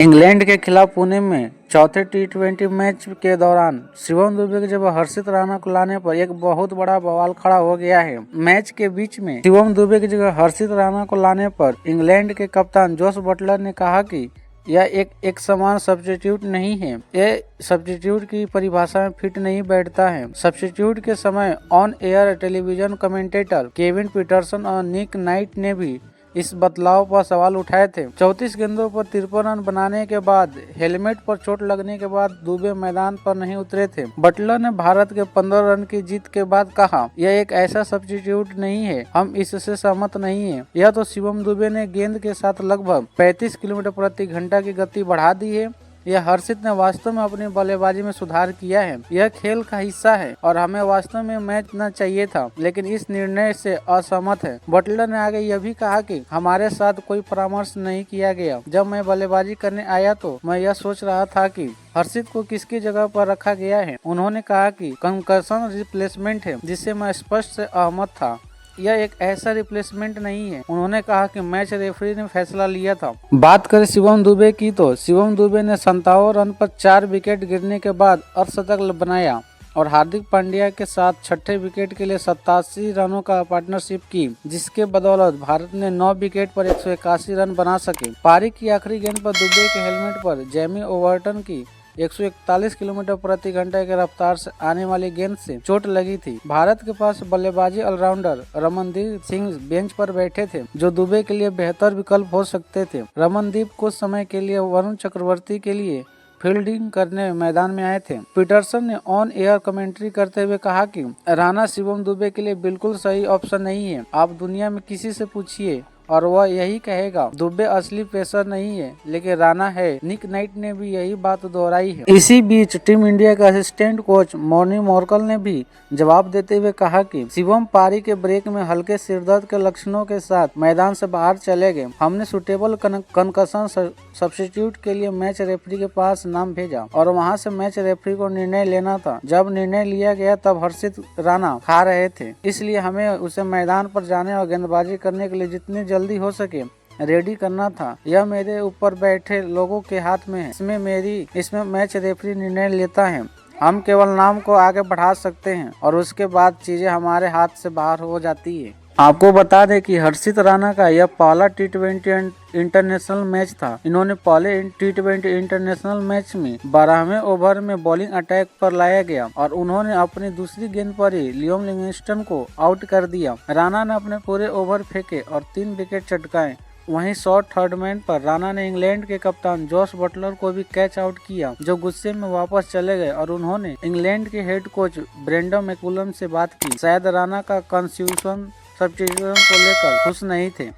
England के खिलाफ पुणे में चौथे टी20 मैच के दौरान शिवम दुबे की जगह हर्षित राणा को लाने पर एक बहुत बड़ा बवाल खड़ा हो गया है। मैच के बीच में शिवम दुबे की जगह हर्षित राणा को लाने पर इंग्लैंड के कप्तान जोस बटलर ने कहा कि यह एक समान सब्स्टिट्यूट नहीं है। यह सब्स्टिट्यूट की परिभाषा में फिट नहीं बैठता है। सब्स्टिट्यूट के समय on air television commentator Kevin Pietersen और निक नाइट ने भी इस बदलाव पर सवाल उठाए थे। 34 गेंदों पर 53 रन बनाने के बाद हेलमेट पर चोट लगने के बाद दुबे मैदान पर नहीं उतरे थे। बटलर ने भारत के 15 रन की जीत के बाद कहा, यह एक ऐसा सब्स्टिट्यूट नहीं है, हम इससे सहमत नहीं है। यह तो शिवम दुबे ने गेंद के साथ लगभग 35 किलोमीटर प्रति घंटा की गति बढ़ा दी है। यह हर्षित ने वास्तव में अपनी बल्लेबाजी में सुधार किया है। यह खेल का हिस्सा है और हमें वास्तव में मैच न चाहिए था, लेकिन इस निर्णय से असहमत है। बटलर ने आगे यह भी कहा कि हमारे साथ कोई परामर्श नहीं किया गया। जब मैं बल्लेबाजी करने आया तो मैं यह सोच रहा था कि हर्षित को किसकी जगह पर रखा गया है। उन्होंने कहा कि कंकशन रिप्लेसमेंट है, जिससे मैं स्पष्ट से सहमत था। यह एक ऐसा रिप्लेसमेंट नहीं है। उन्होंने कहा कि मैच रेफरी ने फैसला लिया था। बात करें शिवम दुबे की तो शिवम दुबे ने 57 रन पर 4 विकेट गिरने के बाद अर्धशतक बनाया और हार्दिक पांड्या के साथ छठे विकेट के लिए 87 रनों का पार्टनरशिप की, जिसके बदौलत भारत ने 9 विकेट पर 181 रन बना सके। पारी की आखिरी गेंद पर दुबे के हेलमेट पर जेमी ओवर्टन की 141 किलोमीटर प्रति घंटे की रफ्तार से आने वाली गेंद से चोट लगी थी। भारत के पास बल्लेबाजी ऑलराउंडर रमनदीप सिंह बेंच पर बैठे थे, जो दुबे के लिए बेहतर विकल्प हो सकते थे। रमनदीप कुछ समय के लिए वरुण चक्रवर्ती के लिए फील्डिंग करने मैदान में आए थे। पीटरसन ने ऑन एयर कमेंट्री करते हुए कहा कि राणा शिवम दुबे के लिए बिल्कुल सही ऑप्शन नहीं है। आप दुनिया में किसी से पूछिए और वह यही कहेगा, दुबे असली पेसर नहीं है, लेकिन राणा है। निक नाइट ने भी यही बात दोहराई है। इसी बीच टीम इंडिया के असिस्टेंट कोच मौनी मोरकल ने भी जवाब देते हुए कहा कि शिवम पारी के ब्रेक में हल्के सिरदर्द के लक्षणों के साथ मैदान से बाहर चले गए। हमने सुटेबल कंकशन सब्स्टिट्यूट के लिए मैच रेफरी के पास नाम भेजा और वहां से मैच रेफरी को निर्णय लेना था। जब निर्णय लिया गया तब हर्षित राणा खा रहे थे, इसलिए हमें उसे मैदान पर जाने और गेंदबाजी करने के लिए जितनी जल्दी हो सके रेडी करना था। यह मेरे ऊपर बैठे लोगों के हाथ में है। इसमें मैच रेफरी निर्णय लेता है। हम केवल नाम को आगे बढ़ा सकते हैं और उसके बाद चीजें हमारे हाथ से बाहर हो जाती है। आपको बता दें कि हर्षित राणा का यह पहला टी20 इंटरनेशनल मैच था। इन्होंने पहले टी20 इंटरनेशनल मैच में 12वें ओवर में बॉलिंग अटैक पर लाया गया और उन्होंने अपनी दूसरी गेंद पर ही लियोम लिविंगस्टन को आउट कर दिया। राणा ने अपने पूरे ओवर फेंके और 3 विकेट चटकाए। वहीं शॉर्ट थर्ड मैन पर राणा ने इंग्लैंड के कप्तान जोस बटलर को भी कैच आउट किया, जो गुस्से में वापस चले गए और उन्होंने इंग्लैंड के हेड कोच ब्रेंडन मैकुलम से बात की। शायद राणा का सब्स्टिट्यूशन को लेकर खुश नहीं थे।